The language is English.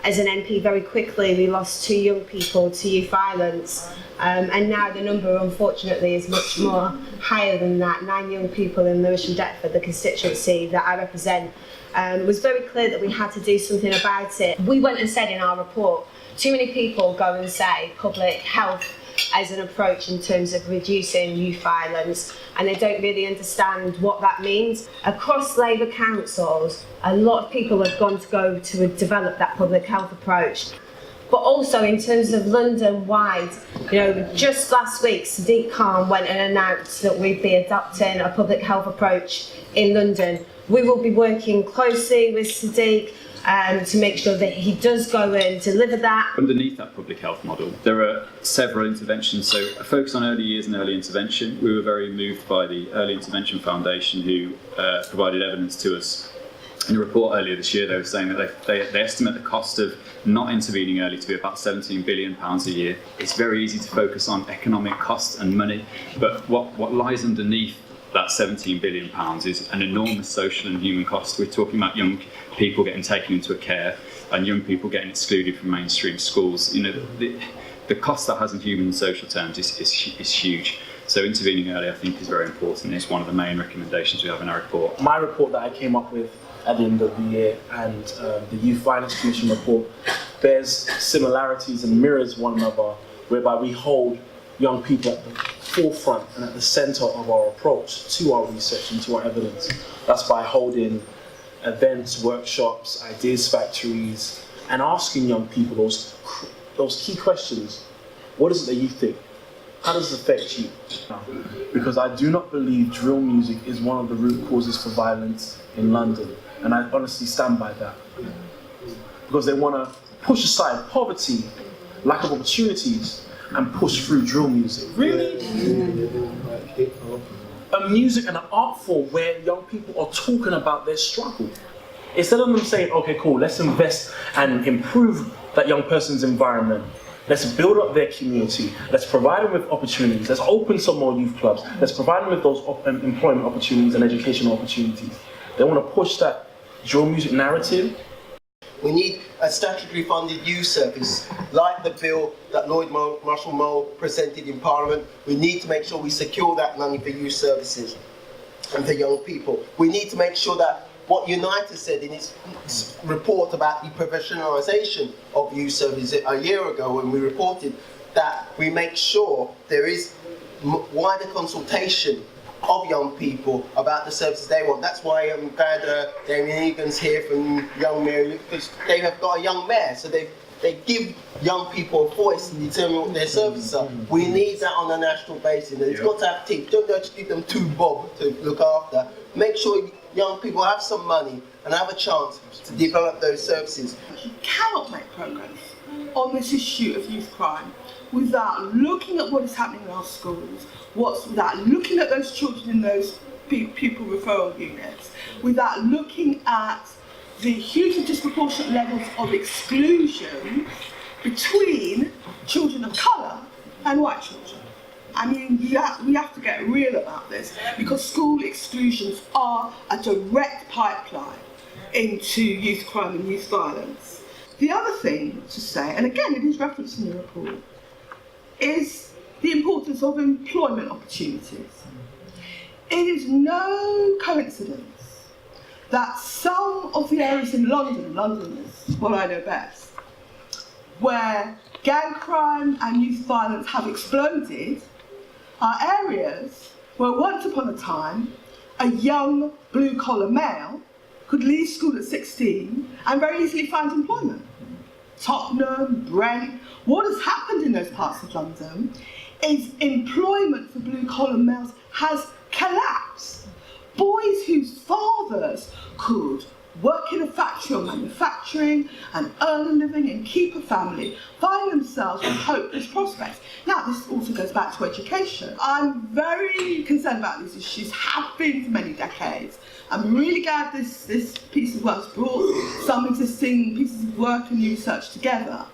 as an MP, very quickly we lost 2 young people to youth violence, and now the number, unfortunately, is much more higher than that. 9 young people in Lewisham Deptford, the constituency that I represent. It was very clear that we had to do something about it. We went and said in our report, too many people go and say public health as an approach in terms of reducing youth violence, and they don't really understand what that means. Across Labour councils, a lot of people have gone to develop that public health approach. But also in terms of London-wide, just last week, Sadiq Khan went and announced that we'd be adopting a public health approach in London. We will be working closely with Sadiq to make sure that he does go and deliver that. Underneath that public health model, there are several interventions. So a focus on early years and early intervention. We were very moved by the Early Intervention Foundation, who provided evidence to us. In a report earlier this year, they were saying that they estimate the cost of not intervening early to be about £17 billion a year. It's very easy to focus on economic cost and money, but what lies underneath that £17 billion is an enormous social and human cost. We're talking about young people getting taken into a care and young people getting excluded from mainstream schools. The cost that has in human and social terms is huge. So intervening early, I think, is very important. It's one of the main recommendations we have in our report. My report that I came up with at the end of the year and the Youth Violence Commission report bears similarities and mirrors one another, whereby we hold young people at the forefront and at the centre of our approach to our research and to our evidence. That's by holding events, workshops, ideas factories, and asking young people those key questions. What is it that you think? How does it affect you? Because I do not believe drill music is one of the root causes for violence in London, and I honestly stand by that. Because they want to push aside poverty, lack of opportunities, and push through drill music. Really? A music and an art form where young people are talking about their struggle. Instead of them saying, okay, cool, let's invest and improve that young person's environment. Let's build up their community. Let's provide them with opportunities. Let's open some more youth clubs. Let's provide them with those employment opportunities and educational opportunities. They want to push that drill music narrative. We need a statutory funded youth service, like the bill that Lloyd Marshall Mole presented in Parliament. We need to make sure we secure that money for youth services and for young people. We need to make sure that what Unite has said in its report about the professionalisation of youth services a year ago, when we reported that we make sure there is wider consultation of young people about the services they want. That's why I'm glad Damien Egan's here from Young Mayor, because they have got a young mayor, so they give young people a voice and determine what their services are. We need that on a national basis, and it's got to have teams. Don't just give them 2 bob to look after. Make sure young people have some money and have a chance to develop those services. You cannot make progress on this issue of youth crime without looking at what is happening in our schools, without looking at those children in those pupil referral units, without looking at the hugely disproportionate levels of exclusion between children of colour and white children. I mean, we have to get real about this, because school exclusions are a direct pipeline into youth crime and youth violence. The other thing to say, and again it is referenced in the report, is the importance of employment opportunities. It is no coincidence that some of the areas in London is what I know best, where gang crime and youth violence have exploded, are areas where once upon a time a young blue-collar male could leave school at 16 and very easily find employment. Tottenham, Brent. What has happened in those parts of London is employment for blue-collar males has collapsed. Boys whose fathers could work in a factory or manufacturing and earn a living and keep a family find themselves with hopeless prospects. Now, this also goes back to education. I'm very concerned about these issues, have been for many decades. I'm really glad this piece of work has brought some existing pieces of work and new research together.